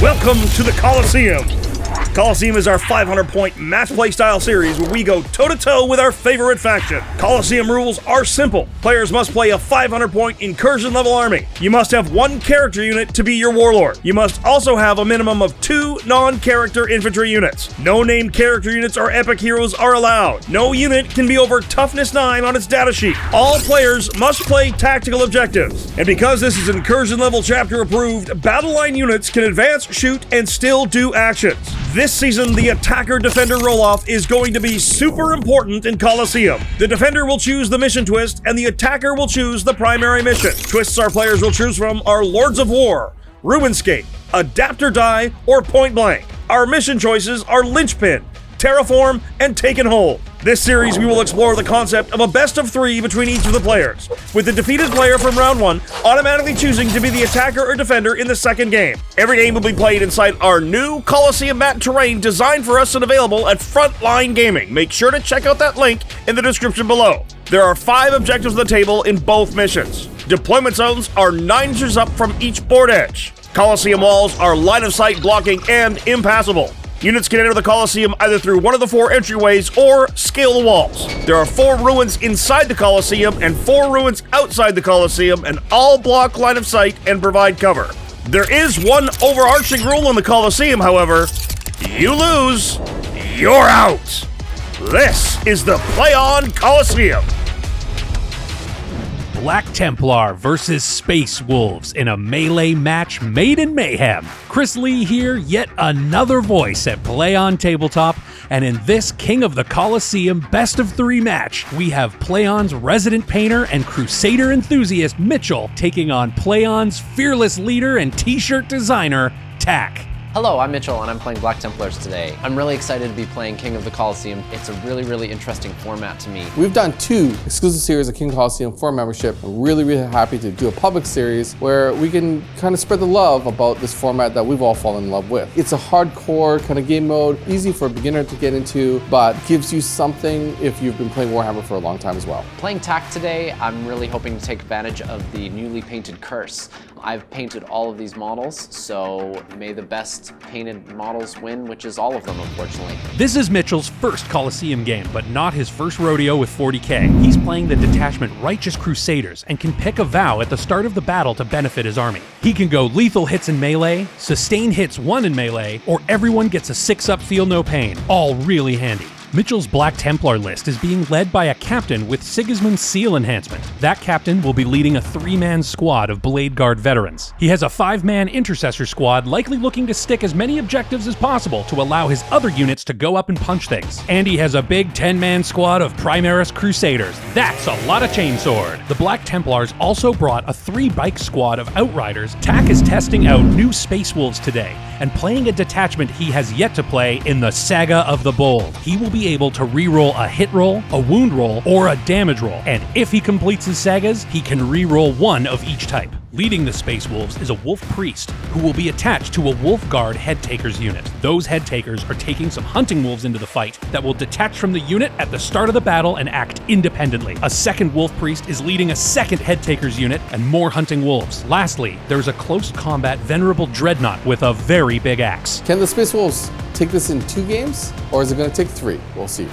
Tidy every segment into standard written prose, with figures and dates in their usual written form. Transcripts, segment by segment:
Welcome to the Colosseum. Colosseum is our 500-point match play style series where we go toe-to-toe with our favorite faction. Colosseum rules are simple. Players must play a 500-point incursion level army. You must have one character unit to be your warlord. You must also have a minimum of 2 non-character infantry units. No named character units or epic heroes are allowed. No unit can be over toughness 9 on its datasheet. All players must play tactical objectives. And because this is incursion level chapter approved, battle line units can advance, shoot, and still do actions. This season, the attacker-defender roll-off is going to be super important in Colosseum. The defender will choose the mission twist, and the attacker will choose the primary mission. Twists our players will choose from are Lords of War, Ruinscape, Adapt or Die, or Point Blank. Our mission choices are Linchpin, Terraform, and Take and Hold. This series, we will explore the concept of a best of 3 between each of the players, with the defeated player from round 1 automatically choosing to be the attacker or defender in the second game. Every game will be played inside our new Colosseum map terrain designed for us and available at Frontline Gaming. Make sure to check out that link in the description below. There are 5 objectives on the table in both missions. Deployment zones are 9 inches up from each board edge. Colosseum walls are line of sight blocking and impassable. Units can enter the Colosseum either through one of the 4 entryways or scale the walls. There are 4 ruins inside the Colosseum and 4 ruins outside the Colosseum, and all block line of sight and provide cover. There is one overarching rule in the Colosseum, however. You lose, you're out. This is the Play On Colosseum. Black Templar versus Space Wolves in a melee match made in mayhem. Chris Lee here, yet another voice at Play On Tabletop, and in this King of the Colosseum best of 3 match, we have Play On's resident painter and Crusader enthusiast Mitchell taking on Play On's fearless leader and t-shirt designer, Tack. Hello, I'm Mitchell and I'm playing Black Templars today. I'm really excited to be playing King of the Colosseum. It's a really interesting format to me. We've done 2 exclusive series of King Colosseum for membership. I'm really happy to do a public series where we can kind of spread the love about this format that we've all fallen in love with. It's a hardcore kind of game mode, easy for a beginner to get into, but gives you something if you've been playing Warhammer for a long time as well. Playing Tack today, I'm really hoping to take advantage of the newly painted curse. I've painted all of these models, so may the best painted models win, which is all of them, unfortunately. This is Mitchell's first Colosseum game, but not his first rodeo with 40k. He's playing the detachment Righteous Crusaders and can pick a vow at the start of the battle to benefit his army. He can go lethal hits in melee, sustain hits 1 in melee, or everyone gets a 6-up feel no pain. All really handy. Mitchell's Black Templar list is being led by a captain with Sigismund's Seal enhancement. That captain will be leading a 3-man squad of Blade Guard veterans. He has a 5-man intercessor squad likely looking to stick as many objectives as possible to allow his other units to go up and punch things. And he has a big 10-man squad of Primaris Crusaders. That's a lot of chainsword. The Black Templars also brought a 3-bike squad of Outriders. Tack is testing out new Space Wolves today and playing a detachment he has yet to play in the Saga of the Bold. He will be able to reroll a hit roll, a wound roll, or a damage roll, and if he completes his sagas, he can reroll 1 of each type. Leading the Space Wolves is a Wolf Priest, who will be attached to a Wolf Guard Head Takers unit. Those Head Takers are taking some hunting wolves into the fight that will detach from the unit at the start of the battle and act independently. A second Wolf Priest is leading a second Head Takers unit and more hunting wolves. Lastly, there's a close combat Venerable Dreadnought with a very big axe. Can the Space Wolves take this in 2 games, or is it going to take 3? We'll see.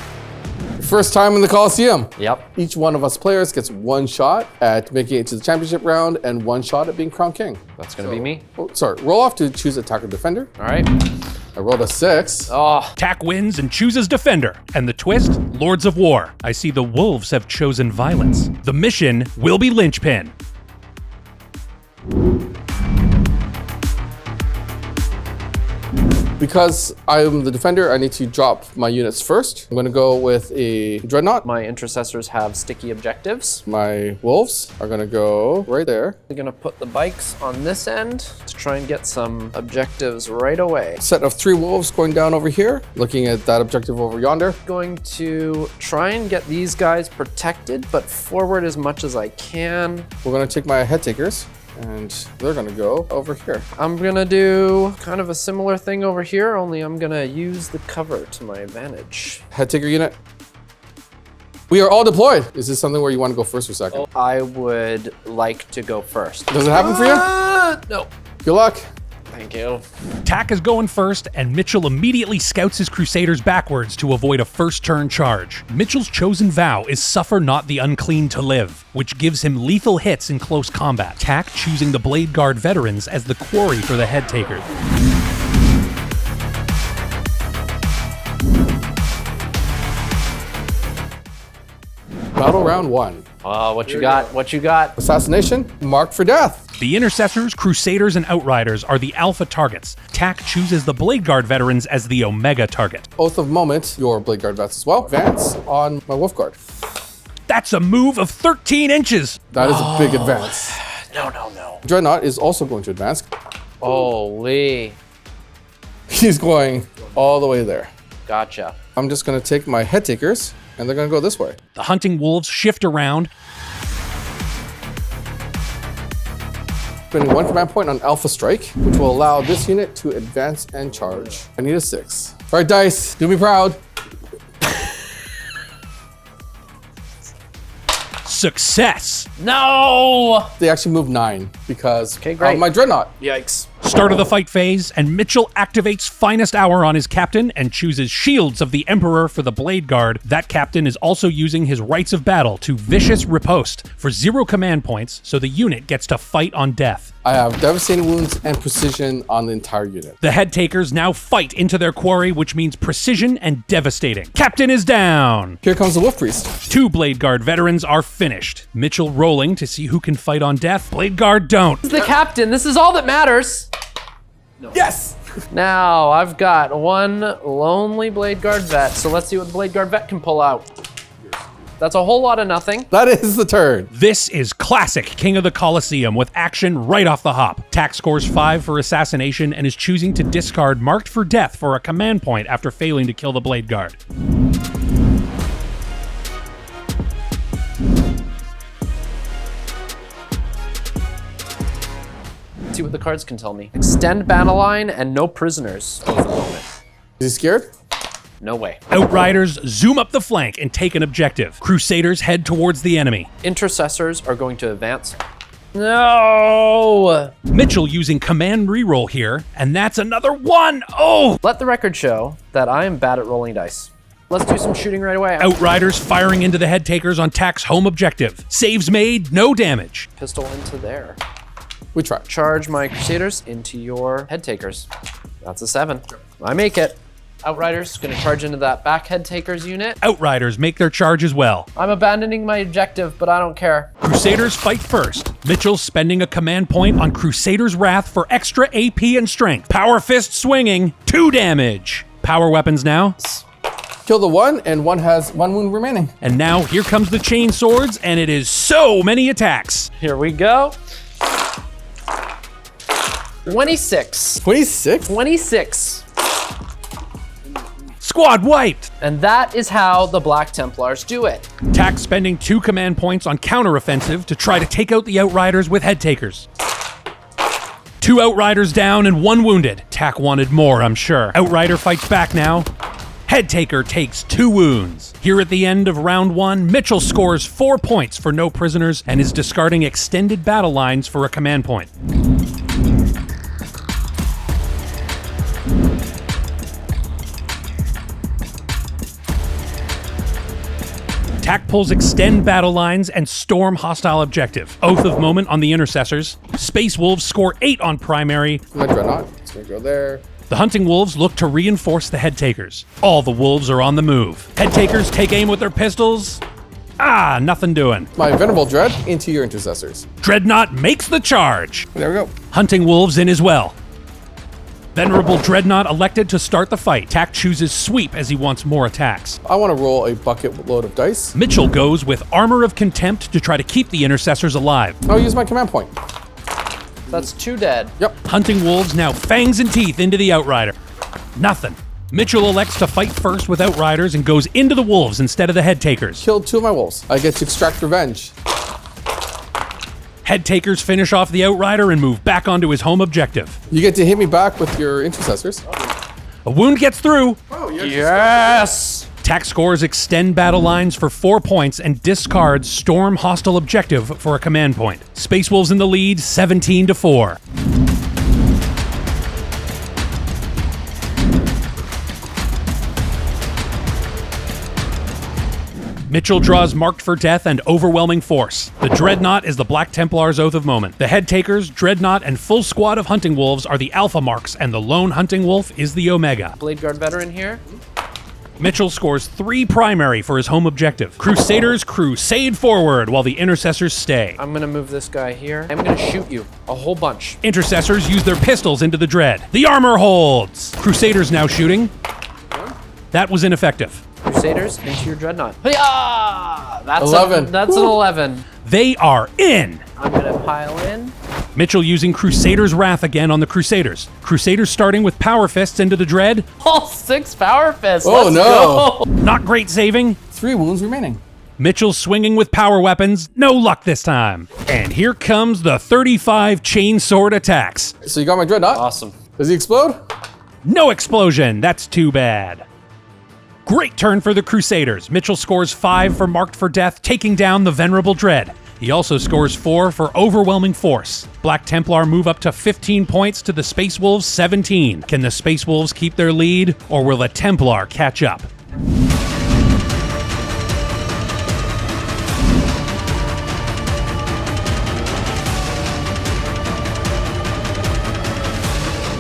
First time in the Colosseum. Yep. Each one of us players gets 1 shot at making it to the championship round and 1 shot at being crowned king. That's gonna be me. Oh, sorry, roll off to choose attacker defender. All right. I rolled a 6. Oh, Tack wins and chooses defender. And the twist? Lords of War. I see the wolves have chosen violence. The mission will be Linchpin. Because I'm the defender, I need to drop my units first. I'm going to go with a Dreadnought. my intercessors have sticky objectives. My wolves are going to go right there. We're gonna put the bikes on this end to try and get some objectives right away. Set of 3 wolves going down over here, looking at that objective over yonder. Going to try and get these guys protected, but forward as much as I can. We're going to take my head takers, and they're going to go over here. I'm gonna do kind of a similar thing over here, only I'm gonna use the cover to my advantage. Head taker unit. We are all deployed. Is this something where you want to go first or second? I would like to go first. Does it happen for you? No. Good luck. Thank you. Tack is going first, and Mitchell immediately scouts his Crusaders backwards to avoid a first turn charge. Mitchell's chosen vow is Suffer Not the Unclean to Live, which gives him lethal hits in close combat. Tack choosing the Blade Guard veterans as the quarry for the head taker. Battle round 1. What you got? What you got? Assassination, marked for death. The Intercessors, Crusaders, and Outriders are the alpha targets. Tack chooses the Blade Guard veterans as the omega target. Oath of Moment, your Blade Guard vets as well. Advance on my Wolf Guard. That's a move of 13 inches! That is a big advance. No. Dreadnought is also going to advance. Holy. He's going all the way there. Gotcha. I'm just going to take my head takers, and they're going to go this way. The Hunting Wolves shift around. Spending 1 command point on Alpha Strike, which will allow this unit to advance and charge. I need a 6. All right, dice, do me proud. Success! No! They actually moved 9 because Okay, great. of my Dreadnought. Yikes. Start of the fight phase, and Mitchell activates Finest Hour on his captain and chooses Shields of the Emperor for the Blade Guard. That captain is also using his Rites of Battle to Vicious Riposte for 0 command points, so the unit gets to fight on death. I have Devastating Wounds and Precision on the entire unit. The head takers now fight into their quarry, which means precision and devastating. Captain is down! Here comes the Wolf Priest. 2 Blade Guard veterans are finished. Mitchell rolling to see who can fight on death. Blade Guard don't. This is the captain. This is all that matters. Yes! Now, I've got 1 lonely Blade Guard vet, so let's see what the Blade Guard vet can pull out. That's a whole lot of nothing. That is the turn. This is classic King of the Colosseum with action right off the hop. Tack scores 5 for assassination and is choosing to discard Marked for Death for a command point after failing to kill the Blade Guard. Let's see what the cards can tell me. Extend battle line and no prisoners. Oath of Moment. Is he scared? No way. Outriders zoom up the flank and take an objective. Crusaders head towards the enemy. Intercessors are going to advance. No! Mitchell using command reroll here, and that's another 1! Oh! Let the record show that I am bad at rolling dice. Let's do some shooting right away. Outriders firing into the head takers on Tack's home objective. Saves made, no damage. Pistol into there. We try. Charge my Crusaders into your head takers. That's a 7. I make it. Outriders gonna charge into that back head takers unit. Outriders make their charge as well. I'm abandoning my objective, but I don't care. Crusaders fight first. Mitchell spending a command point on Crusader's Wrath for extra AP and strength. Power Fist swinging, 2 damage. Power weapons now. Kill the 1, and 1 has 1 wound remaining. And now here comes the chain swords, and it is so many attacks. Here we go. 26. 26? 26. Squad wiped. And that is how the Black Templars do it. Tack spending 2 command points on counteroffensive to try to take out the Outriders with head takers. 2 Outriders down and 1 wounded. Tack wanted more, I'm sure. Outrider fights back now. Head taker takes 2 wounds. Here at the end of round 1, Mitchell scores 4 points for no prisoners and is discarding extended battle lines for a command point. Tack pulls extend battle lines and storm hostile objective. Oath of Moment on the Intercessors. Space Wolves score 8 on primary. My Dreadnought. It's going to go there. The Hunting Wolves look to reinforce the head takers. All the wolves are on the move. Head takers take aim with their pistols. Ah, nothing doing. My Venerable Dread into your Intercessors. Dreadnought makes the charge. There we go. Hunting Wolves in as well. Venerable Dreadnought elected to start the fight. Tack chooses Sweep as he wants more attacks. I want to roll a bucket load of dice. Mitchell goes with Armor of Contempt to try to keep the Intercessors alive. I'll use my command point. That's 2 dead. Yep. Hunting Wolves now fangs and teeth into the Outrider. Nothing. Mitchell elects to fight first with Outriders and goes into the Wolves instead of the Head Takers. Killed 2 of my wolves. I get to extract revenge. Head Takers finish off the Outrider and move back onto his home objective. You get to hit me back with your Intercessors. A wound gets through. Yes! Tack scores extend battle lines for 4 points and discards storm hostile objective for a command point. Space Wolves in the lead, 17-4. Mitchell draws Marked for Death and Overwhelming Force. The Dreadnought is the Black Templar's Oath of Moment. The Head Takers, Dreadnought, and full squad of Hunting Wolves are the Alpha Marks, and the Lone Hunting Wolf is the Omega. Blade Guard veteran here. Mitchell scores 3 primary for his home objective. Crusaders crusade forward while the Intercessors stay. I'm gonna move this guy here. I'm gonna shoot you. A whole bunch. Intercessors use their pistols into the Dread. The armor holds! Crusaders now shooting. That was ineffective. Crusaders into your Dreadnought. Hi-yah! That's 11. That's an 11. They are in! I'm gonna pile in. Mitchell using Crusader's Wrath again on the Crusaders. Crusaders starting with Power Fists into the Dread. All 6 Power Fists. Oh, Let's no. go. Not great saving. 3 wounds remaining. Mitchell swinging with power weapons. No luck this time. And here comes the 35 chainsword attacks. So you got my Dreadnought. Awesome. Does he explode? No explosion. That's too bad. Great turn for the Crusaders. Mitchell scores 5 for Marked for Death, taking down the Venerable Dread. He also scores 4 for Overwhelming Force. Black Templar move up to 15 points to the Space Wolves 17. Can the Space Wolves keep their lead, or will the Templar catch up?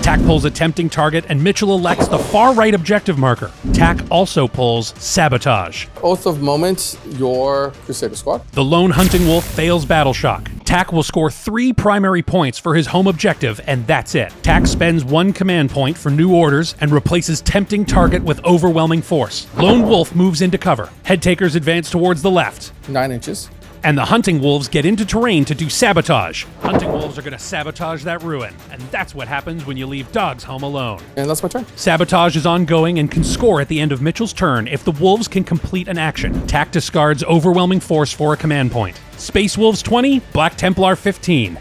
Tack pulls a tempting target, and Mitchell elects the far right objective marker. Tack also pulls Sabotage. Oath of Moment, your Crusader squad. The Lone Hunting Wolf fails Battle Shock. Tack will score 3 primary points for his home objective, and that's it. Tack spends 1 command point for new orders and replaces Tempting Target with Overwhelming Force. Lone Wolf moves into cover. Head Takers advance towards the left. 9 inches. And the Hunting Wolves get into terrain to do sabotage. Hunting Wolves are going to sabotage that ruin, and that's what happens when you leave dogs home alone. And that's my turn. Sabotage is ongoing and can score at the end of Mitchell's turn if the Wolves can complete an action. Tack discards Overwhelming Force for a command point. Space Wolves 20, Black Templar 15.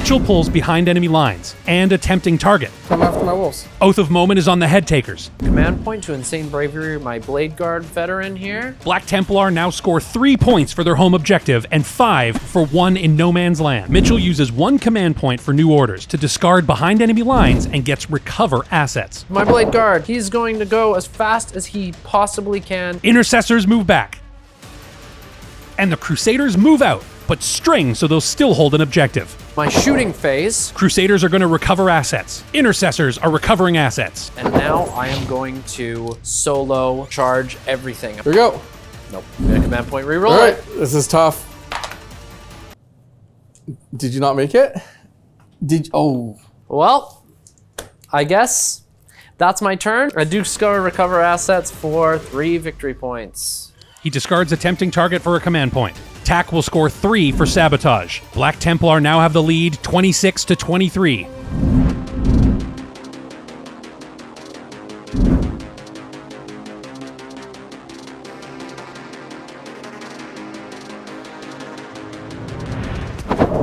Mitchell pulls behind enemy lines and a tempting target. Come after my wolves. Oath of Moment is on the Head Takers. Command point to Insane Bravery, my Blade Guard veteran here. Black Templar now score 3 points for their home objective and 5 for 1 in No Man's Land. Mitchell uses 1 command point for new orders to discard behind enemy lines and gets Recover assets. My Blade Guard, he's going to go as fast as he possibly can. Intercessors move back. And the Crusaders move out, but string so they'll still hold an objective. My shooting phase. Crusaders are going to recover assets. Intercessors are recovering assets. And now I am going to solo charge everything. Here we go. Nope. Command point reroll. All right, this is tough. Did you not make it? Oh. Well, I guess that's my turn. I do recover assets for 3 victory points. He discards a tempting target for a command point. Tack will score 3 for Sabotage. Black Templar now have the lead 26 to 23.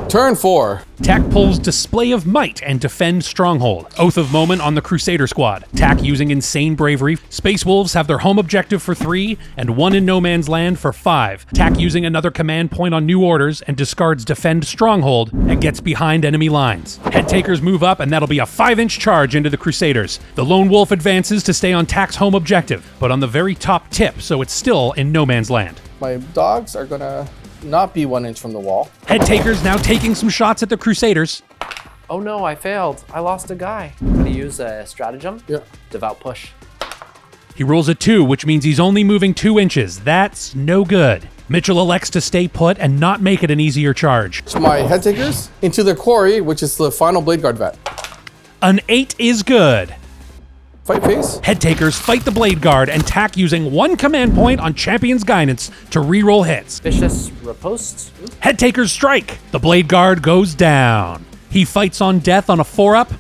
Turn 4. Tack pulls Display of Might and Defend Stronghold. Oath of Moment on the Crusader squad. Tack using Insane Bravery. Space Wolves have their home objective for 3 and 1 in No Man's Land for 5. Tack using another command point on new orders and discards Defend Stronghold and gets behind enemy lines. Head Takers move up, and that'll be a 5-inch charge into the Crusaders. The Lone Wolf advances to stay on Tack's home objective, but on the very top tip, so it's still in No Man's Land. My dogs are gonna not be 1 inch from the wall. Head Takers now taking some shots at the Crusaders. Oh no, I failed. I lost a guy. I'm gonna use a stratagem. Yeah. Devout push. He rolls a 2, which means he's only moving 2 inches. That's no good. Mitchell elects to stay put and not make it an easier charge. So my head takers into their quarry, which is the final Blade Guard vet. An 8 is good. Fight phase. Head Takers fight the Blade Guard and Tack using 1 command point on Champion's Guidance to reroll hits. Vicious riposte. Head Takers strike. The Blade Guard goes down. He fights on death on a 4-up.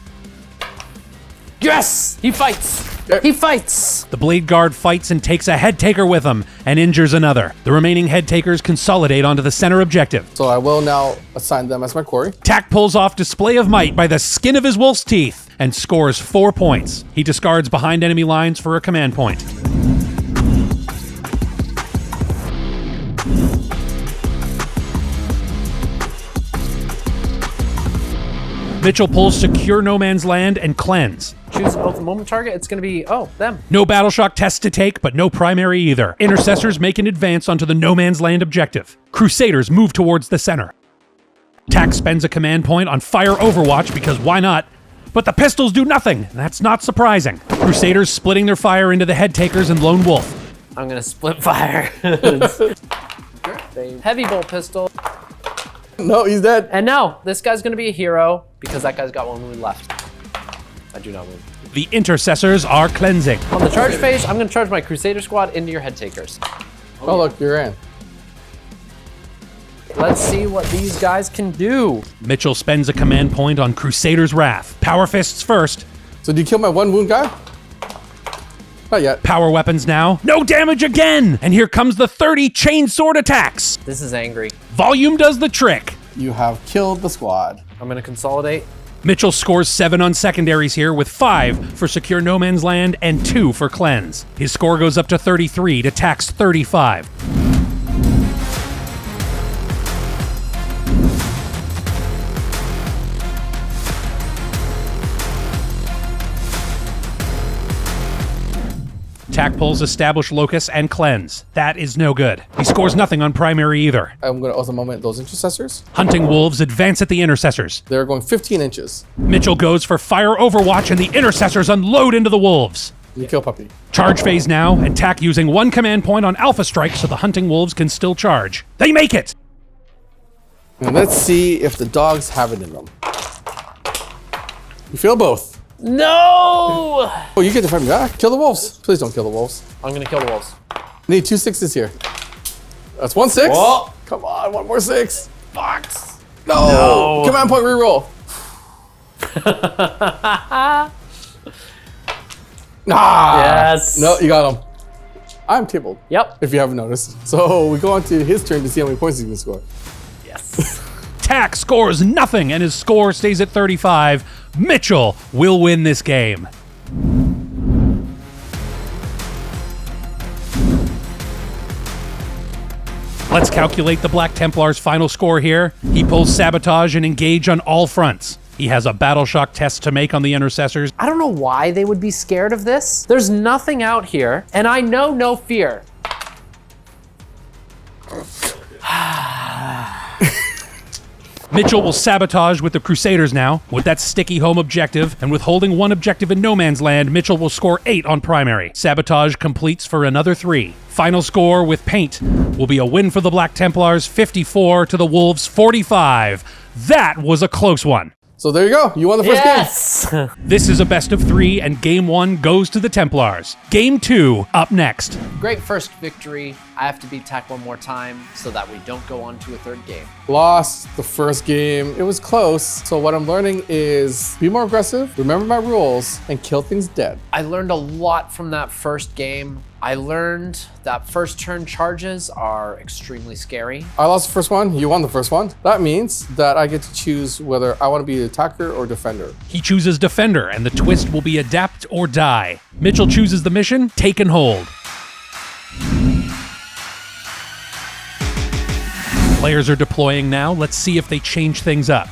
Yes! He fights! He fights! The Blade Guard fights and takes a Head Taker with him and injures another. The remaining Head Takers consolidate onto the center objective. So I will now assign them as my quarry. Tack pulls off Display of Might by the skin of his wolf's teeth and scores 4 points. He discards behind enemy lines for a command point. Mitchell pulls Secure No Man's Land and Cleanse. Choose an open moment target. It's going to be, them. No battle shock tests to take, but no primary either. Intercessors make an advance onto the No Man's Land objective. Crusaders move towards the center. Tack spends a command point on Fire Overwatch because why not? But the pistols do nothing. That's not surprising. Crusaders splitting their fire into the Head Takers and Lone Wolf. I'm going to split fire. Heavy bolt pistol. No, he's dead. And now, this guy's going to be a hero because that guy's got one wound left. I do not wound. The Intercessors are cleansing. On the charge phase, I'm going to charge my Crusader squad into your Head Takers. Oh, look, you're in. Let's see what these guys can do. Mitchell spends a command point on Crusader's Wrath. Power Fists first. So do you kill my one wound guy? Not yet. Power weapons now. No damage again! And here comes the 30 chainsword attacks. This is angry. Volume does the trick. You have killed the squad. I'm going to consolidate. Mitchell scores 7 on secondaries here with 5 for Secure No Man's Land and 2 for Cleanse. His score goes up to 33 to Tack's 35. Tack pulls Establish Locus and Cleanse. That is no good. He scores nothing on primary either. I'm going to also moment those intercessors. Hunting Wolves advance at the Intercessors. They're going 15 inches. Mitchell goes for Fire Overwatch and the Intercessors unload into the Wolves. You kill Puppy. Charge phase now, and Tack using 1 command point on Alpha Strike so the Hunting Wolves can still charge. They make it! And let's see if the dogs have it in them. You feel both. No! Oh, you get to fight me back. Kill the wolves. Please don't kill the wolves. I'm going to kill the wolves. Need 2 6s here. That's 1 6. Whoa. Come on, 1 more 6. Fox. No. Command point reroll. Yes. No, you got him. I'm tabled. Yep. If you haven't noticed. So we go on to his turn to see how many points he can score. Yes. Tack scores nothing, and his score stays at 35. Mitchell will win this game. Let's calculate the Black Templar's final score here. He pulls Sabotage and Engage on all fronts. He has a Battle Shock test to make on the Intercessors. I don't know why they would be scared of this. There's nothing out here, and I know no fear. Mitchell will Sabotage with the Crusaders now, with that sticky home objective, and with holding 1 objective in No Man's Land, Mitchell will score 8 on primary. Sabotage completes for another 3. Final score with Paint will be a win for the Black Templars, 54 to the Wolves, 45. That was a close one. So there you go. You won the first game. Yes. This is a best of 3, and game 1 goes to the Templars. Game 2 up next. Great first victory. I have to beat Tack one more time so that we don't go on to a third game. Lost the first game. It was close. So what I'm learning is be more aggressive, remember my rules, and kill things dead. I learned a lot from that first game. I learned that first turn charges are extremely scary. I lost the first one. You won the first one. That means that I get to choose whether I want to be attacker or defender. He chooses Defender, and the twist will be Adapt or Die. Mitchell chooses the mission, Take and Hold. Players are deploying now. Let's see if they change things up.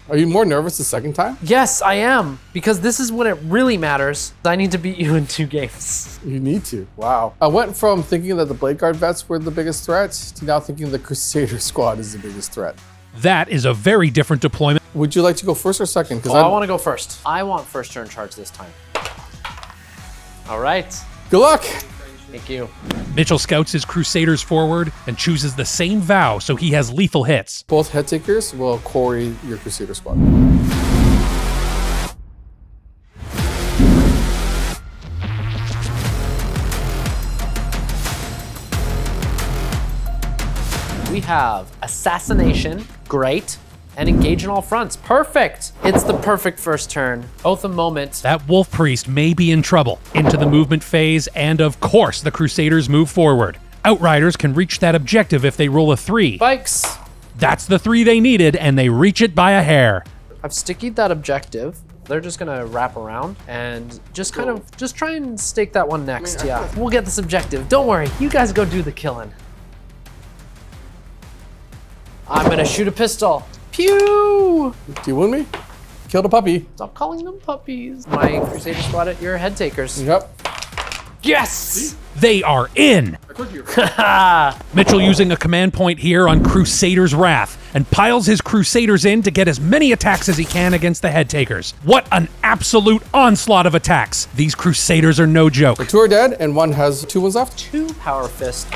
Are you more nervous the second time? Yes, I am, because this is when it really matters. I need to beat you in 2 games. You need to. Wow. I went from thinking that the Blade Guard vets were the biggest threat to now thinking the Crusader squad is the biggest threat. That is a very different deployment. Would you like to go first or second? Because I want to go first. I want first turn charge this time. All right. Good luck. Thank you. Mitchell scouts his Crusaders forward and chooses the same vow so he has lethal hits. Both head takers will quarry your Crusader squad. We have Assassination, great, and Engage on all fronts, perfect. It's the perfect first turn. Oath of Moment. That Wolf Priest may be in trouble. Into the movement phase, and of course the Crusaders move forward. Outriders can reach that objective if they roll a 3. Bikes. That's the 3 they needed, and they reach it by a hair. I've stickied that objective. They're just gonna wrap around and just kind of, just try and stake that one next, yeah. We'll get this objective, don't worry. You guys go do the killing. I'm gonna shoot a pistol. Pew! Do you win me? Kill the puppy. Stop calling them puppies. My Crusader squad at your head takers. Yep. Yes! They are in! I told you. Mitchell using a command point here on Crusader's Wrath and piles his Crusaders in to get as many attacks as he can against the head takers. What an absolute onslaught of attacks. These Crusaders are no joke. The 2 are dead and 1 has 2 wounds left. 2 power fist.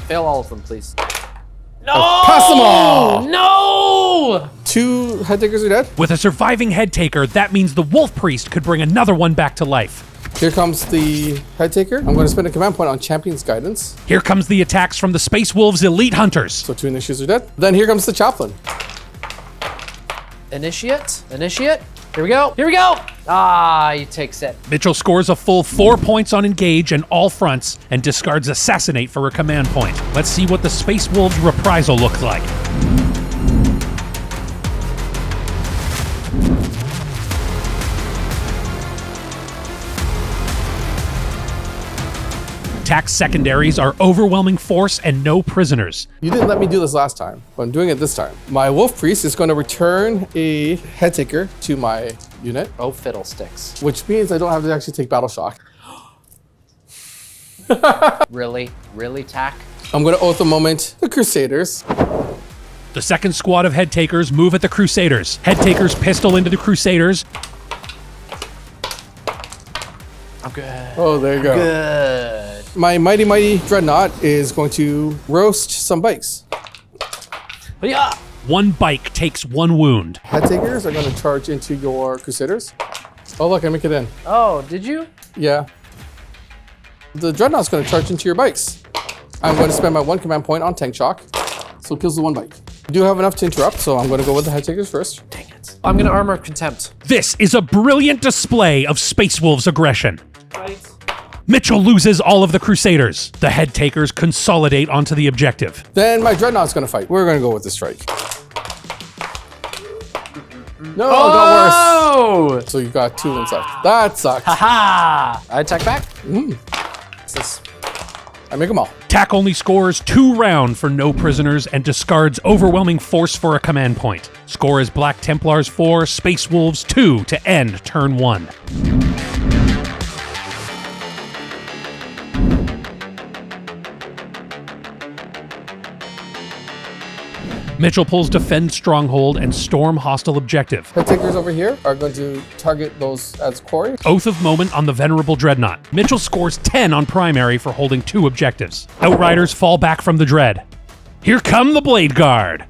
Fail all of them, please. No! Pass them all! No! 2 head takers are dead. With a surviving head taker, that means the Wolf Priest could bring another one back to life. Here comes the head taker. I'm going to spend a command point on Champion's Guidance. Here comes the attacks from the Space Wolves Elite Hunters. So 2 initiates are dead. Then here comes the Chaplain. Initiate. Initiate. Here we go. Here we go. Ah, he takes it. Mitchell scores a full 4 points on Engage and all fronts and discards Assassinate for a command point. Let's see what the Space Wolves reprisal looks like. Attack secondaries are overwhelming force and no prisoners. You didn't let me do this last time, but I'm doing it this time. My Wolf Priest is going to return a head taker to my unit, Oh, fiddlesticks. which means I don't have to actually take Battle Shock. Really? Really, Tack? I'm going to Oath a Moment the Crusaders. The second squad of head takers move at the Crusaders. Head takers pistol into the Crusaders. I'm good. Oh, there you go. Good. My Mighty Dreadnought is going to roast some bikes. Yeah. One bike takes 1 wound. Head takers are going to charge into your Crusaders. Oh, look, I make it in. Oh, did you? Yeah. The Dreadnought's going to charge into your bikes. I'm going to spend my 1 command point on Tank Shock, so it kills the 1 bike. I do have enough to interrupt, so I'm going to go with the head takers first. Dang it. I'm gonna Armor of Contempt. This is a brilliant display of Space Wolves aggression. Mitchell loses all of the Crusaders. The head takers consolidate onto the objective. Then my Dreadnought's going to fight. We're going to go with the strike. No, it got worse. So you got 2 wounds left. That sucks. Haha! I attack back. What's this? I make them all. Tack only scores 2 round for no prisoners and discards overwhelming force for a command point. Score is Black Templars 4, Space Wolves 2 to end turn 1. Mitchell pulls Defend Stronghold and Storm Hostile Objective. Head takers over here are going to target those as quarry. Oath of Moment on the Venerable Dreadnought. Mitchell scores 10 on primary for holding 2 objectives. Outriders fall back from the Dread. Here come the Blade Guard.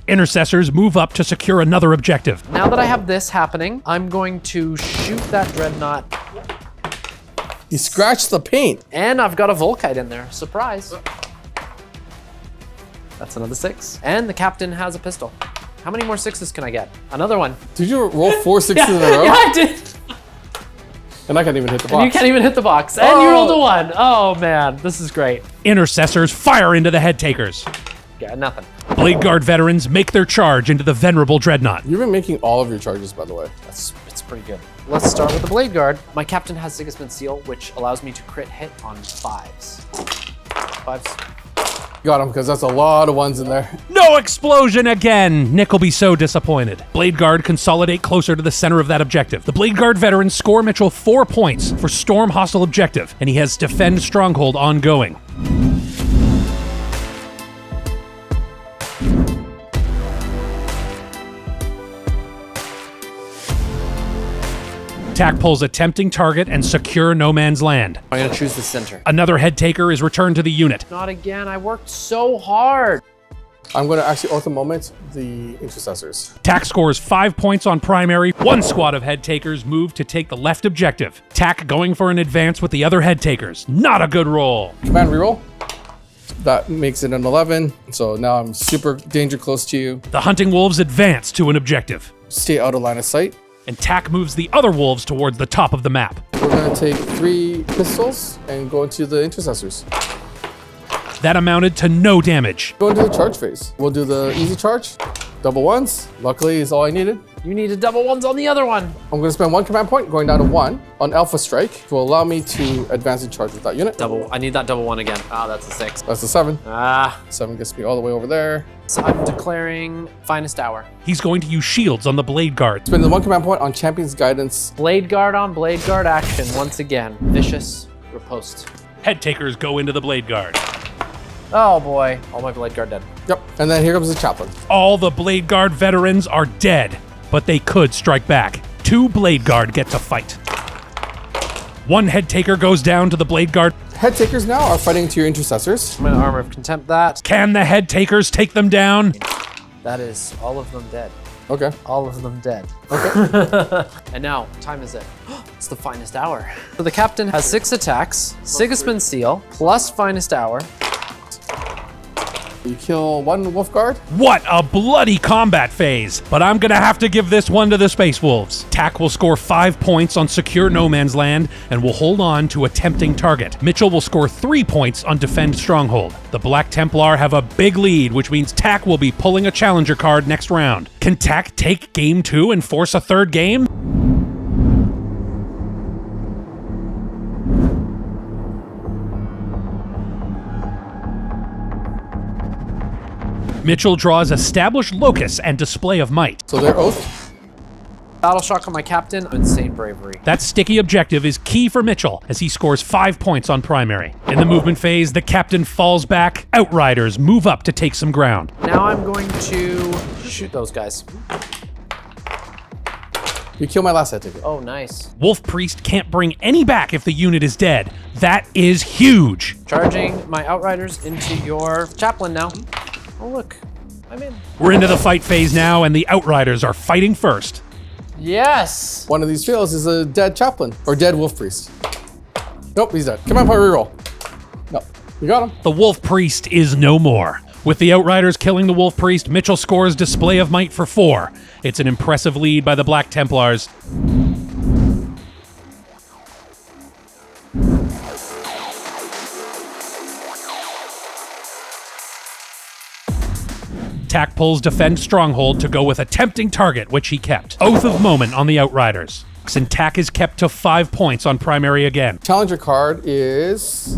Intercessors move up to secure another objective. Now that I have this happening, I'm going to shoot that Dreadnought. You scratch the paint. And I've got a Volkite in there. Surprise. That's another 6. And the captain has a pistol. How many more 6s can I get? Another one. Did you roll 4 6s in a row? Yeah, I did. And I can't even hit the box. You can't even hit the box. And you rolled a 1. Oh, man. This is great. Intercessors fire into the head takers. Yeah, nothing. Blade Guard veterans make their charge into the Venerable Dreadnought. You've been making all of your charges, by the way. It's pretty good. Let's start with the Blade Guard. My captain has Sigismund Seal, which allows me to crit hit on 5s. 5s. Got him, because that's a lot of 1s in there. No explosion again! Nick will be so disappointed. Blade Guard consolidate closer to the center of that objective. The Blade Guard veterans score Mitchell 4 points for Storm Hostile Objective, and he has Defend Stronghold ongoing. Tack pulls a tempting target and secure no man's land. I'm gonna choose the center. Another head taker is returned to the unit. Not again. I worked so hard. I'm going to actually Oath a Moment the Intercessors. Tack scores 5 points on primary. 1 squad of head takers move to take the left objective. Tack going for an advance with the other head takers. Not a good roll. Command reroll. That makes it an 11. So now I'm super danger close to you. The hunting wolves advance to an objective. Stay out of line of sight. And Tack moves the other wolves towards the top of the map. We're going to take 3 pistols and go into the Intercessors. That amounted to no damage. Go into the charge phase. We'll do the easy charge. Double ones. Luckily, is all I needed. You need a double ones on the other one. I'm going to spend 1 command point, going down to 1 on Alpha Strike, which will allow me to advance and charge with that unit. I need that double one again. Ah, that's a 6. That's a 7. 7 gets me all the way over there. So I'm declaring Finest Hour. He's going to use shields on the Blade Guard. Spend the 1 command point on Champion's Guidance. Blade Guard on Blade Guard action once again. Vicious riposte. Head takers go into the Blade Guard. Oh boy, all my Blade Guard dead. Yep. And then here comes the Chaplain. All the Blade Guard veterans are dead, but they could strike back. 2 Blade Guard get to fight. 1 head taker goes down to the Blade Guard. Head takers now are fighting to your intercessors. I'm gonna Armor of Contempt that. Can the head takers take them down? That is all of them dead. Okay. All of them dead. Okay. And now, time is it. It's the Finest Hour. So the captain has 6 attacks, Sigismund Seal, plus Finest Hour. You kill 1 Wolf Guard. What a bloody combat phase! But I'm gonna have to give this one to the Space Wolves. TAC will score 5 points on Secure No Man's Land and will hold on to a tempting target. Mitchell will score 3 points on Defend Stronghold. The Black Templar have a big lead, which means TAC will be pulling a challenger card next round. Can TAC take game 2 and force a 3rd game? Mitchell draws Established Locus and Display of Might. So their oath. Battle Shock on my captain, Insane Bravery. That sticky objective is key for Mitchell as he scores 5 points on primary. In the movement phase, the captain falls back. Outriders move up to take some ground. Now I'm going to shoot those guys. You kill my last head taker. Oh, nice. Wolf Priest can't bring any back if the unit is dead. That is huge. Charging my Outriders into your chaplain now. Oh, look. I'm in. We're into the fight phase now, and the Outriders are fighting first. Yes! One of these fails is a dead Chaplain or dead Wolf Priest. Nope, he's dead. Command point reroll. No, you got him. The Wolf Priest is no more. With the Outriders killing the Wolf Priest, Mitchell scores Display of Might for 4. It's an impressive lead by the Black Templars. TAC pulls Defend Stronghold to go with a tempting target, which he kept. Oath of Moment on the Outriders. And TAC is kept to 5 points on primary again. Challenger card is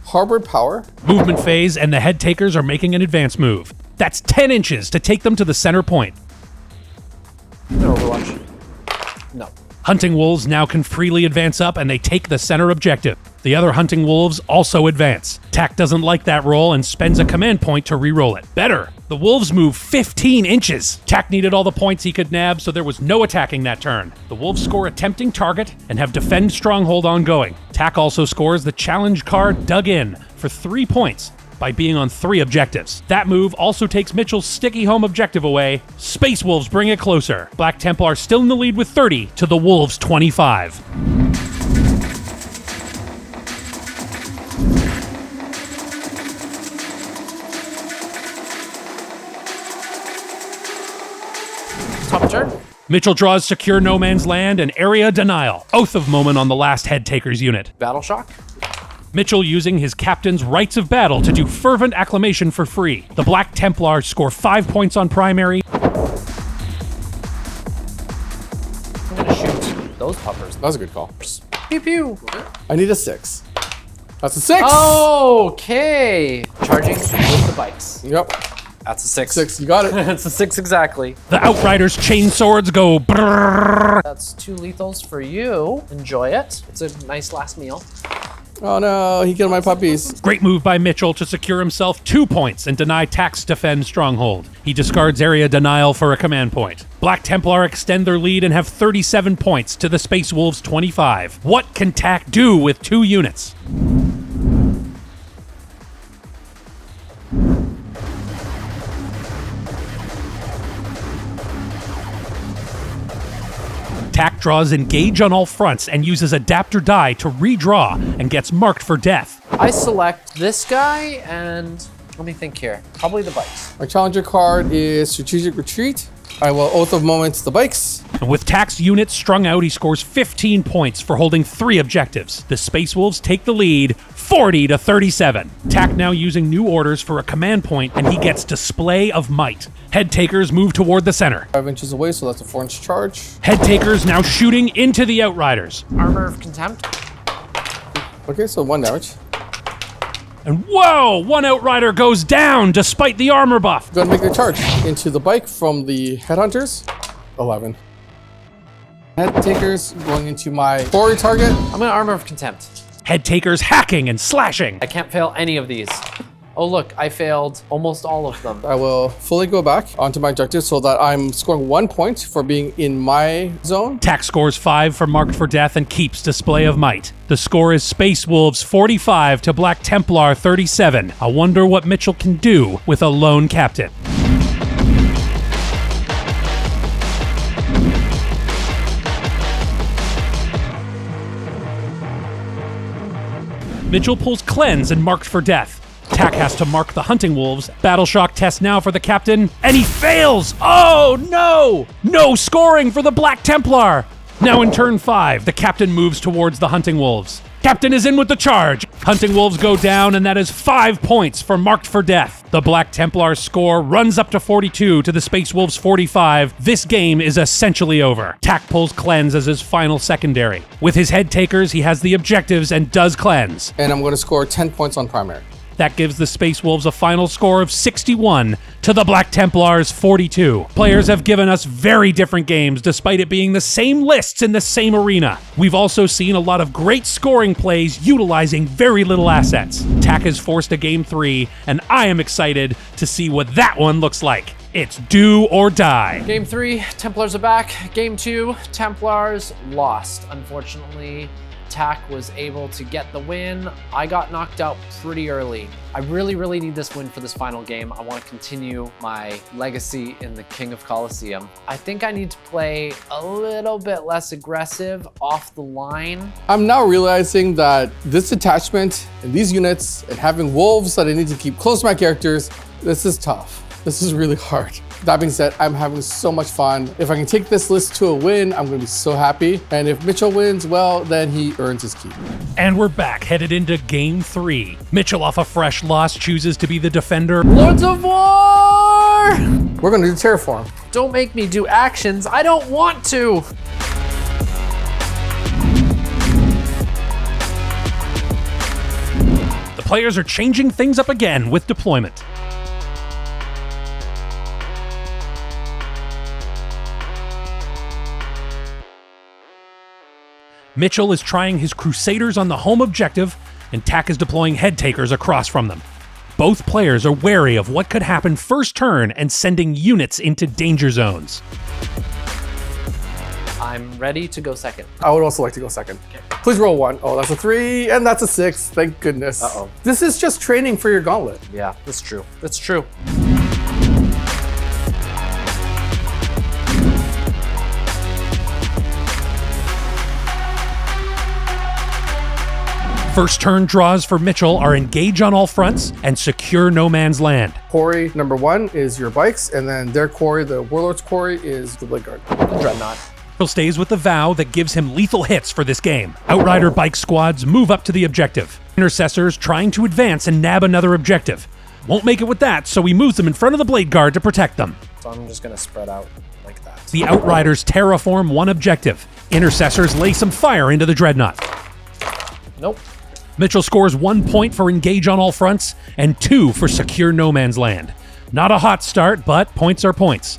Harbored Power. Movement phase, and the head takers are making an advance move. That's 10 inches to take them to the center point. No Overwatch. No. Hunting Wolves now can freely advance up, and they take the center objective. The other Hunting Wolves also advance. TAC doesn't like that roll and spends a command point to re-roll it. Better. The Wolves move 15 inches. TAC needed all the points he could nab, so there was no attacking that turn. The Wolves score a tempting target and have Defend Stronghold ongoing. TAC also scores the challenge card Dug In for 3 points by being on 3 objectives. That move also takes Mitchell's sticky home objective away. Space Wolves bring it closer. Black Templar still in the lead with 30 to the Wolves' 25. Top turn. Mitchell draws Secure No Man's Land and Area Denial. Oath of Moment on the last Head Takers unit. Battle Shock. Mitchell using his captain's Rites of Battle to do Fervent Acclamation for free. The Black Templars score 5 points on primary. I'm gonna shoot those puppers. That was a good call. Pew pew. I need a 6. That's a 6. Okay. Charging with the bikes. Yep. That's a 6. 6. You got it. That's a 6 exactly. The Outriders' chain swords go brrrr. That's 2 lethals for you. Enjoy it. It's a nice last meal. Oh no, he killed my puppies. Great move by Mitchell to secure himself 2 points and deny TAC's Defend Stronghold. He discards Area Denial for a command point. Black Templar extend their lead and have 37 points to the Space Wolves' 25. What can TAC do with 2 units? TAC draws Engage on all fronts and uses Adapter Die to redraw and gets marked for death. I select this guy and let me think here. Probably the bikes. My challenger card is Strategic Retreat. I will Oath of Moments the bikes. And with TAC's units strung out, he scores 15 points for holding 3 objectives. The Space Wolves take the lead 40-37. Tak now using new orders for a command point, and he gets Display of Might. Head takers move toward the center. 5 inches away, so that's a 4-inch charge. Head takers now shooting into the Outriders. Armor of Contempt. Okay, so 1 damage. And whoa, one Outrider goes down despite the armor buff. Go ahead and make a charge into the bike from the Headhunters. 11. Head takers going into my quarry target. I'm gonna Armor of Contempt. Head takers hacking and slashing. I can't fail any of these. Oh look, I failed almost all of them. I will fully go back onto my objective so that I'm scoring 1 point for being in my zone. Tak scores 5 for Marked for Death and keeps Display of Might. The score is Space Wolves 45 to Black Templar 37. I wonder what Mitchell can do with a lone captain. Mitchell pulls Cleanse and Marked for Death. Tak has to mark the Hunting Wolves. Battle Shock test now for the captain, and he fails! Oh no! No scoring for the Black Templar! Now in turn 5, the captain moves towards the Hunting Wolves. Captain is in with the charge! Hunting Wolves go down, and that is 5 points for Marked for Death. The Black Templar's score runs up to 42 to the Space Wolves 45. This game is essentially over. Tak pulls Cleanse as his final secondary. With his head takers, he has the objectives and does Cleanse. And I'm going to score 10 points on primary. That gives the Space Wolves a final score of 61 to the Black Templars 42. Players have given us very different games despite it being the same lists in the same arena. We've also seen a lot of great scoring plays utilizing very little assets. Tak has forced a game 3, and I am excited to see what that one looks like. It's do or die. Game 3, Templars are back. Game 2, Templars lost. Unfortunately, Tak was able to get the win. I got knocked out pretty early. I really need this win for this final game. I want to continue my legacy in the King of Colosseum. I think I need to play a little bit less aggressive off the line. I'm now realizing that this detachment and these units and having wolves that I need to keep close to my characters, this is tough. This is really hard. That being said, I'm having so much fun. If I can take this list to a win, I'm gonna be so happy. And if Mitchell wins, well, then he earns his keep. And we're back, headed into Game 3. Mitchell, off a fresh loss, chooses to be the defender. Lords of War! We're gonna do Terraform. Don't make me do actions. I don't want to. The players are changing things up again with deployment. Mitchell is trying his Crusaders on the home objective, and Tak is deploying head takers across from them. Both players are wary of what could happen first turn and sending units into danger zones. I'm ready to go second. I would also like to go second. Please roll 1. Oh, that's a 3, and that's a 6. Thank goodness. Uh-oh. This is just training for your gauntlet. Yeah, that's true. That's true. First turn draws for Mitchell are engage on all fronts and secure no man's land. Quarry number 1 is your bikes, and then their quarry, the Warlord's quarry, is the Blade Guard. The Dreadnought. Mitchell stays with the vow that gives him lethal hits for this game. Outrider bike squads move up to the objective. Intercessors trying to advance and nab another objective. Won't make it with that, so he moves them in front of the Blade Guard to protect them. So I'm just gonna spread out like that. The Outriders terraform one objective. Intercessors lay some fire into the Dreadnought. Nope. Mitchell scores 1 point for engage on all fronts and 2 for secure no man's land. Not a hot start, but points are points.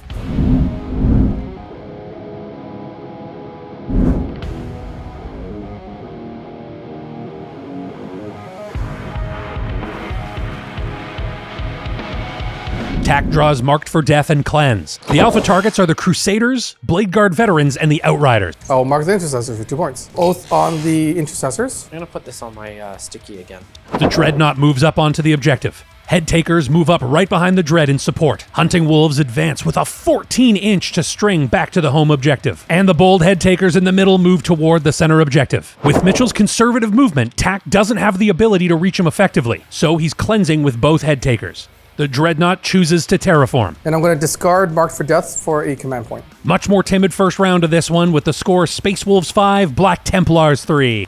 Tak draws Marked for Death and Cleanse. The alpha targets are the Crusaders, Blade Guard veterans, and the Outriders. I'll mark the Intercessors for 2 points. Oath on the Intercessors. I'm gonna put this on my sticky again. The Dreadnought moves up onto the objective. Head takers move up right behind the Dread in support. Hunting Wolves advance with a 14-inch to string back to the home objective. And the bold head takers in the middle move toward the center objective. With Mitchell's conservative movement, Tak doesn't have the ability to reach him effectively, so he's cleansing with both head takers. The Dreadnought chooses to terraform. And I'm going to discard Marked for Death for a command point. Much more timid first round of this one with the score Space Wolves 5, Black Templars 3.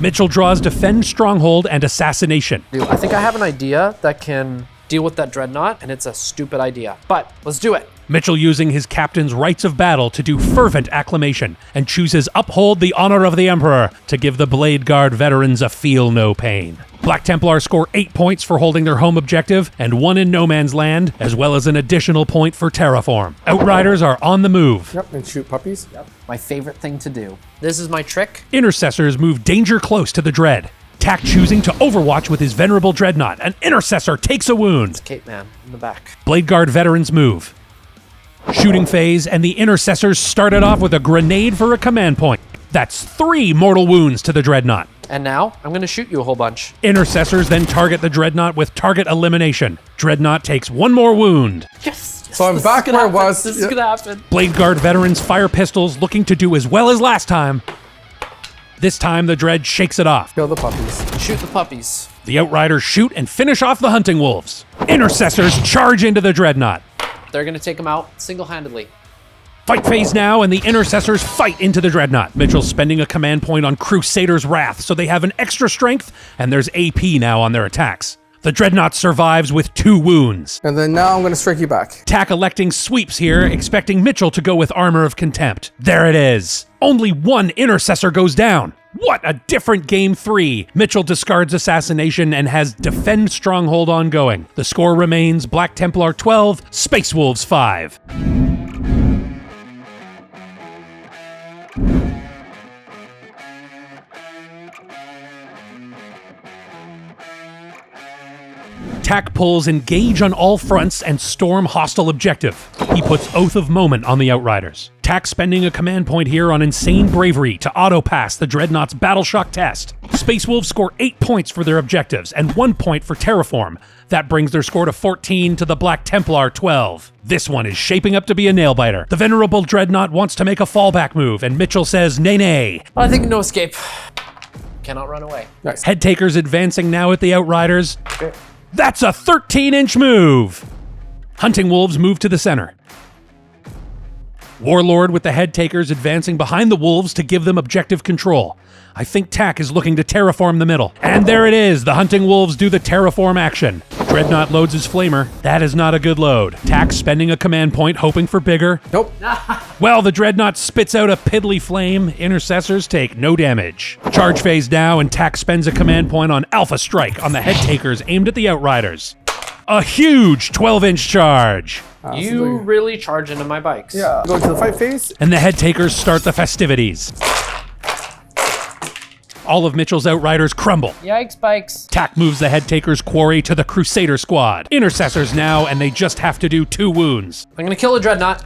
Mitchell draws Defend Stronghold and Assassination. Dude, I think I have an idea that can deal with that Dreadnought, and it's a stupid idea. But let's do it. Mitchell using his captain's rights of battle to do Fervent Acclamation and chooses Uphold the Honor of the Emperor to give the Blade Guard veterans a feel no pain. Black Templar score 8 points for holding their home objective and 1 in No Man's Land, as well as an additional point for Terraform. Outriders are on the move. Yep, and shoot puppies. Yep. My favorite thing to do. This is my trick. Intercessors move danger close to the Dread. Tak choosing to overwatch with his venerable Dreadnought. An Intercessor takes a wound. Cape Man in the back. Blade Guard veterans move. Shooting phase, and the Intercessors started off with a grenade for a command point. That's 3 mortal wounds to the Dreadnought. And now, I'm going to shoot you a whole bunch. Intercessors then target the Dreadnought with target elimination. Dreadnought takes 1 more wound. Yes! So I'm back where I was. This is going to happen. Blade Guard veterans fire pistols, looking to do as well as last time. This time, the Dread shakes it off. Kill the puppies. Shoot the puppies. The Outriders shoot and finish off the Hunting Wolves. Intercessors charge into the Dreadnought. They're going to take him out single-handedly. Fight phase now, and the Intercessors fight into the Dreadnought. Mitchell's spending a command point on Crusader's Wrath, so they have an extra strength, and there's AP now on their attacks. The Dreadnought survives with 2 wounds. And then now I'm going to strike you back. Tak electing sweeps here, expecting Mitchell to go with Armor of Contempt. There it is. Only 1 Intercessor goes down. What a different game 3. Mitchell discards Assassination and has Defend Stronghold ongoing. The score remains Black Templar 12, Space Wolves 5. Tak pulls Engage on all fronts and storm hostile objective. He puts Oath of Moment on the Outriders. Tak spending a command point here on Insane Bravery to auto-pass the Dreadnought's Battle Shock test. Space Wolves score 8 points for their objectives and 1 point for Terraform. That brings their score to 14 to the Black Templar 12. This one is shaping up to be a nail-biter. The Venerable Dreadnought wants to make a fallback move, and Mitchell says nay nay. I think no escape. Cannot run away. Nice. Head Takers advancing now at the Outriders. Okay. That's a 13-inch move! Hunting Wolves move to the center. Warlord with the Head Takers advancing behind the Wolves to give them objective control. I think Tak is looking to terraform the middle. And there it is! The Hunting Wolves do the terraform action. Dreadnought loads his flamer. That is not a good load. Tak spending a command point, hoping for bigger. Nope. Well, the Dreadnought spits out a piddly flame. Intercessors take no damage. Charge phase now, and Tak spends a command point on Alpha Strike on the Head Takers aimed at the Outriders. A huge 12-inch charge. You really charge into my bikes. Yeah. Go to the fight phase. And the Head Takers start the festivities. All of Mitchell's Outriders crumble. Yikes, bikes. Tak moves the Head Takers' quarry to the Crusader squad. Intercessors now, and they just have to do 2 wounds. I'm gonna kill a Dreadnought.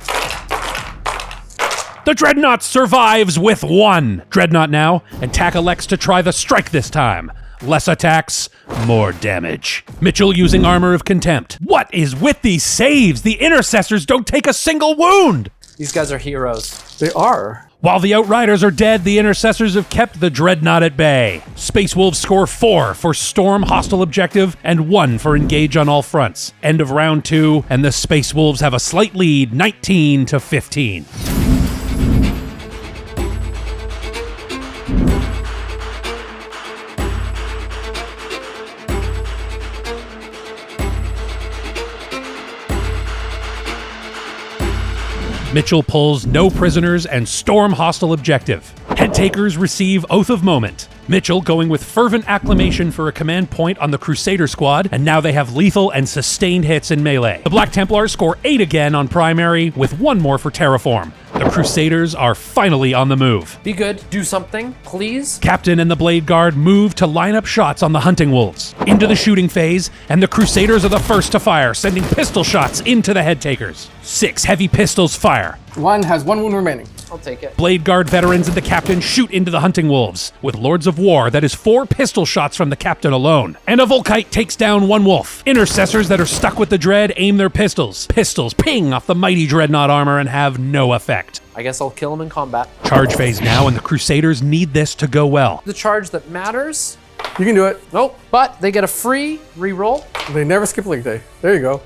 The Dreadnought survives with 1. Dreadnought now, and Tak elects to try the strike this time. Less attacks, more damage. Mitchell using Armor of Contempt. What is with these saves? The Intercessors don't take a single wound! These guys are heroes. They are. While the Outriders are dead, the Intercessors have kept the Dreadnought at bay. Space Wolves score 4 for Storm Hostile Objective and 1 for Engage on all fronts. End of round 2, and the Space Wolves have a slight lead, 19 to 15. Mitchell pulls No Prisoners and Storm Hostile Objective. Head Takers receive Oath of Moment. Mitchell going with Fervent Acclamation for a command point on the Crusader squad, and now they have lethal and sustained hits in melee. The Black Templars score 8 again on primary, with 1 more for Terraform. The Crusaders are finally on the move. Be good. Do something, please. Captain and the Blade Guard move to line up shots on the Hunting Wolves. Into the shooting phase, and the Crusaders are the first to fire, sending pistol shots into the Head Takers. 6 heavy pistols fire. 1 has 1 wound remaining. I'll take it. Blade Guard veterans and the Captain shoot into the Hunting Wolves. With Lords of War, that is 4 pistol shots from the Captain alone. And a Volkite takes down 1 Wolf. Intercessors that are stuck with the Dread aim their pistols. Pistols ping off the mighty Dreadnought armor and have no effect. I guess I'll kill him in combat. Charge phase now, and the Crusaders need this to go well. The charge that matters. You can do it. Nope, but they get a free reroll. They never skip League Day. There you go.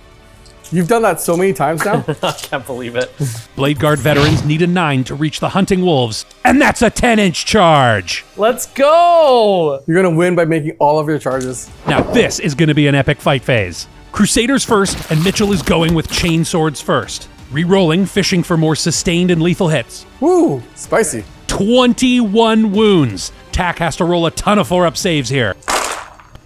You've done that so many times now. I can't believe it. Blade Guard veterans need a 9 to reach the hunting wolves, and that's a 10-inch charge. Let's go! You're gonna win by making all of your charges. Now this is going to be an epic fight phase. Crusaders first, and Mitchell is going with chain swords first. Re-rolling, fishing for more sustained and lethal hits. Woo, spicy. 21 wounds. Tak has to roll a ton of 4-up saves here.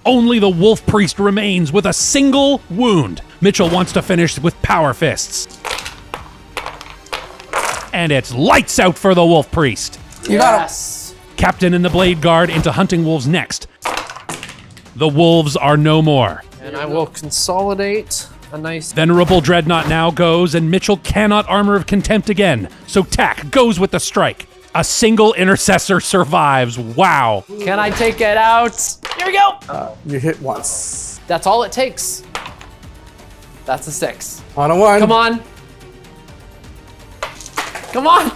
Only the Wolf Priest remains with a single wound. Mitchell wants to finish with power fists. And it's lights out for the Wolf Priest. You got him. Yes! Captain and the Blade Guard into hunting wolves next. The wolves are no more. And I will consolidate a nice... Venerable Dreadnought now goes, and Mitchell cannot Armor of Contempt again, so Tak goes with the strike. A single intercessor survives. Wow. Can I take it out? Here we go! You hit once. That's all it takes. That's a 6. On a 1. Come on. Come on!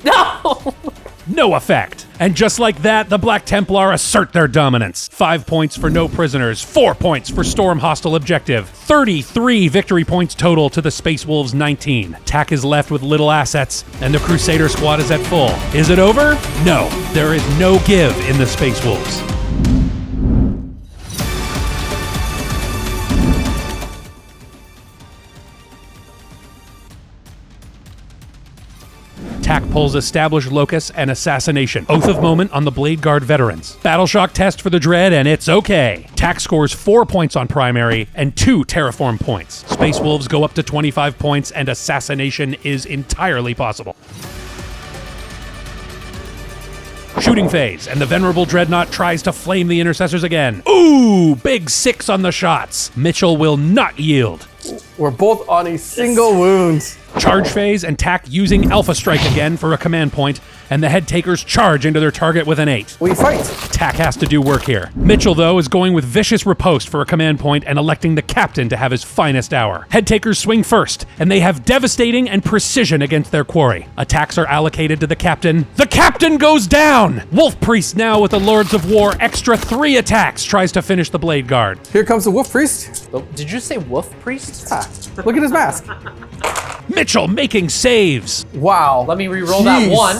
No! No effect. And just like that, the Black Templar assert their dominance. 5 points for no prisoners, 4 points for storm hostile objective, 33 victory points total to the Space Wolves 19. Tak is left with little assets, and the Crusader squad is at full. Is it over? No, there is no give in the Space Wolves. Tak pulls Established Locus and Assassination. Oath of Moment on the Blade Guard veterans. Battle Shock test for the Dread, and it's okay. Tak scores 4 points on primary and 2 Terraform points. Space Wolves go up to 25 points, and Assassination is entirely possible. Shooting phase, and the Venerable Dreadnought tries to flame the Intercessors again. Ooh, big 6 on the shots. Mitchell will not yield. We're both on a single wound. Charge phase, and Tak using Alpha Strike again for a command point, and the head takers charge into their target with an 8. We fight. Tak has to do work here. Mitchell, though, is going with Vicious Riposte for a command point and electing the captain to have his finest hour. Head takers swing first, and they have devastating and precision against their quarry. Attacks are allocated to the captain. The captain goes down! Wolf Priest now with the Lords of War extra 3 attacks tries to finish the Blade Guard. Here comes the Wolf Priest. Did you say Wolf Priest? Ah, look at his mask. Mitchell making saves. Wow. Let me re-roll that 1.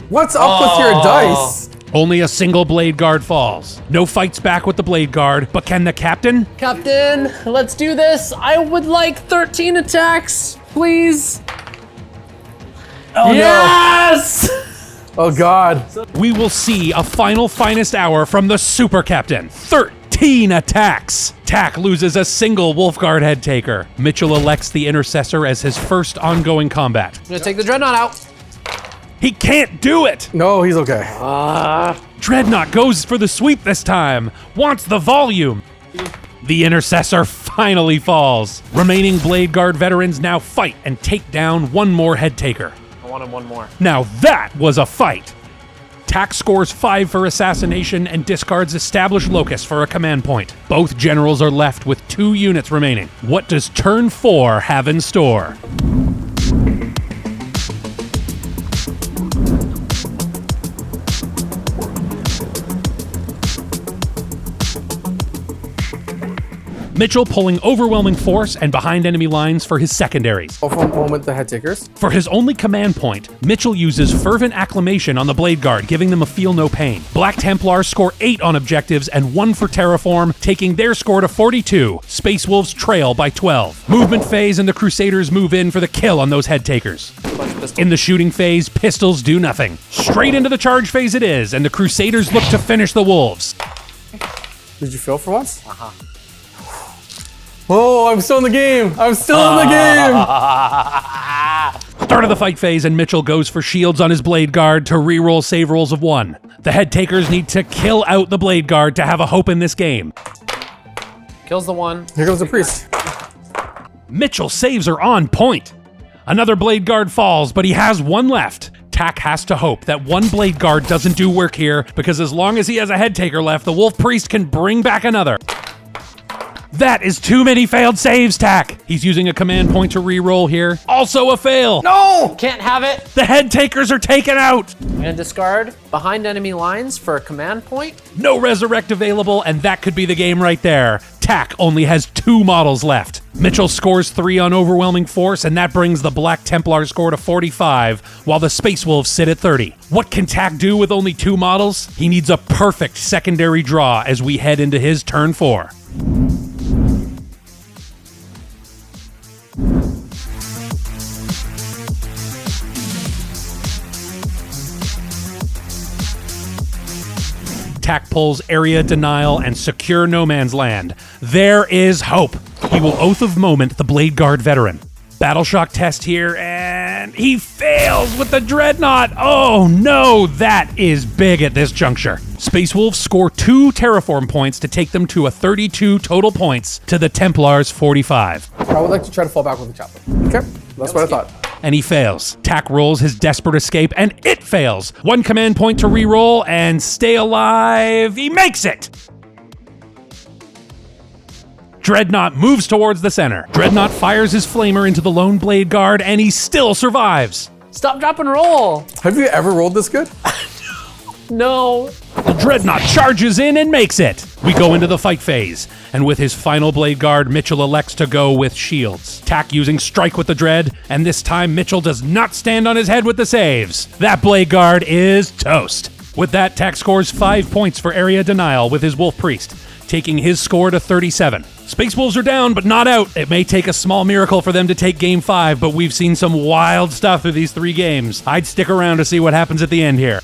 What's up with your dice? Only a single Blade Guard falls. No fights back with the Blade Guard, but can the captain? Captain, let's do this. I would like 13 attacks, please. Oh Yes! no. Oh god. We will see a final finest hour from the Super Captain. 13 attacks. Tak loses a single Wolfguard head taker. Mitchell elects the Intercessor as his first ongoing combat. I'm gonna take the Dreadnought out. He can't do it! No, he's okay. Dreadnought goes for the sweep this time. Wants the volume. The Intercessor finally falls. Remaining Blade Guard veterans now fight and take down one more head taker. I wanted one more. Now that was a fight. Tak scores 5 for Assassination and discards Established Locus for a command point. Both generals are left with 2 units remaining. What does turn 4 have in store? Mitchell pulling overwhelming force and behind enemy lines for his secondaries. Oh, for a moment, the head takers. For his only command point, Mitchell uses Fervent Acclamation on the Blade Guard, giving them a feel no pain. Black Templars score 8 on objectives and 1 for Terraform, taking their score to 42. Space Wolves trail by 12. Movement phase and the Crusaders move in for the kill on those head takers. In the shooting phase, pistols do nothing. Straight into the charge phase it is, and the Crusaders look to finish the Wolves. Did you fail for once? Oh, I'm still in the game. I'm still in the game. Start of the fight phase, and Mitchell goes for shields on his Blade Guard to re-roll save rolls of 1. The head takers need to kill out the Blade Guard to have a hope in this game. Kills the 1. Here comes the priest. Mitchell's saves are on point. Another Blade Guard falls, but he has 1 left. Tak has to hope that 1 Blade Guard doesn't do work here, because as long as he has a head taker left, the Wolf Priest can bring back another. That is too many failed saves, Tak. He's using a command point to re-roll here. Also a fail. No! Can't have it. The head takers are taken out. I'm gonna discard behind enemy lines for a command point. No resurrect available, and that could be the game right there. Tak only has 2 models left. Mitchell scores 3 on overwhelming force, and that brings the Black Templar score to 45, while the Space Wolves sit at 30. What can Tak do with only 2 models? He needs a perfect secondary draw as we head into his turn 4. Tak pulls Area Denial and Secure No Man's Land. There is hope. He will Oath of Moment the Blade Guard veteran. Battle Shock test here, and he fails with the Dreadnought. Oh no, that is big at this juncture. Space Wolves score 2 terraform points to take them to a 32 total points to the Templars' 45. I would like to try to fall back with the chopper. Okay, that's what I thought. And he fails. Tak rolls his desperate escape, and it fails. 1 command point to re-roll and stay alive. He makes it! Dreadnought moves towards the center. Dreadnought fires his flamer into the lone Blade Guard, and he still survives. Stop, drop, and roll. Have you ever rolled this good? No. The Dreadnought charges in and makes it. We go into the fight phase, and with his final Blade Guard, Mitchell elects to go with shields. Tak using Strike with the Dread, and this time Mitchell does not stand on his head with the saves. That Blade Guard is toast. With that, Tak scores 5 points for Area Denial with his Wolf Priest, taking his score to 37. Space Wolves are down, but not out. It may take a small miracle for them to take Game 5, but we've seen some wild stuff through these 3 games. I'd stick around to see what happens at the end here.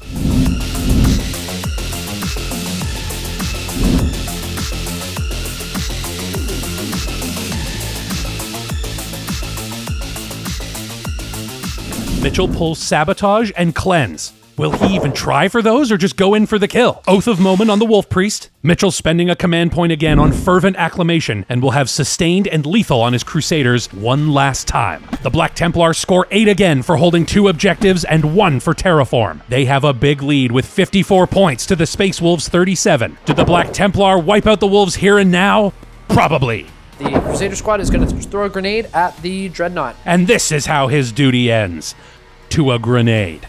Mitchell pulls Sabotage and Cleanse. Will he even try for those or just go in for the kill? Oath of Moment on the Wolf Priest. Mitchell spending a command point again on Fervent Acclamation and will have Sustained and Lethal on his Crusaders one last time. The Black Templars score 8 again for holding 2 objectives and 1 for Terraform. They have a big lead with 54 points to the Space Wolves 37. Did the Black Templar wipe out the Wolves here and now? Probably. The Crusader squad is going to throw a grenade at the Dreadnought. And this is how his duty ends. To a grenade.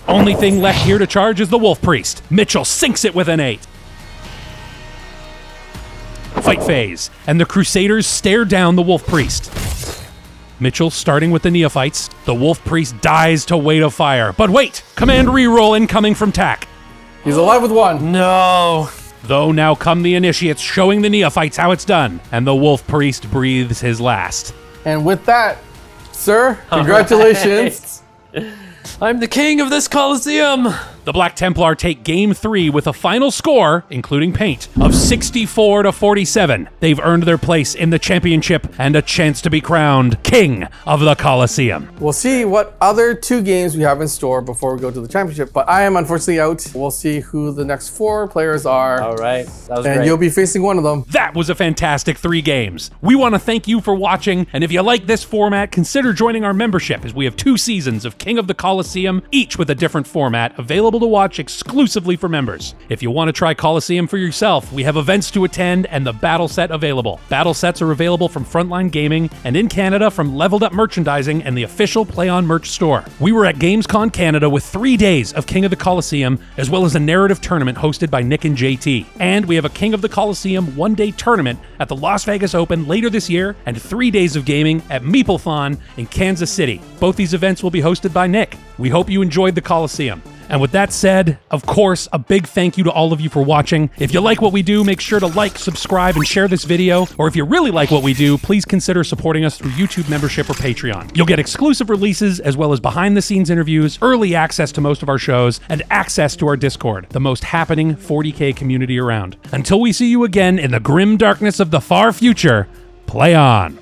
Only thing left here to charge is the Wolf Priest. Mitchell sinks it with an 8. Fight phase, and the Crusaders stare down the Wolf Priest. Mitchell starting with the Neophytes. The Wolf Priest dies to Weight of Fire. But wait! Command reroll incoming from Tak. He's alive with 1. No. Though now come the Initiates showing the Neophytes how it's done. And the Wolf Priest breathes his last. And with that, sir, congratulations. I'm the king of this Colosseum. The Black Templar take Game 3 with a final score, including paint, of 64 to 47. They've earned their place in the championship and a chance to be crowned King of the Colosseum. We'll see what other 2 games we have in store before we go to the championship, but I am unfortunately out. We'll see who the next 4 players are. All right, that was and great. You'll be facing one of them. That was a fantastic 3 games. We want to thank you for watching, and if you like this format, consider joining our membership as we have 2 seasons of King of the Colosseum, each with a different format, available to watch exclusively for members. If you want to try Colosseum for yourself, we have events to attend and the battle set available. Battle sets are available from Frontline Gaming and in Canada from Leveled Up Merchandising and the official Play On merch store. We were at Gamescom Canada with 3 days of King of the Colosseum, as well as a narrative tournament hosted by Nick and JT. And we have a King of the Colosseum 1-day tournament at the Las Vegas Open later this year and 3 days of gaming at Meeplethon in Kansas City. Both these events will be hosted by Nick. We hope you enjoyed the Colosseum. And with that said, of course, a big thank you to all of you for watching. If you like what we do, make sure to like, subscribe, and share this video. Or if you really like what we do, please consider supporting us through YouTube membership or Patreon. You'll get exclusive releases as well as behind-the-scenes interviews, early access to most of our shows, and access to our Discord, the most happening 40K community around. Until we see you again in the grim darkness of the far future, play on.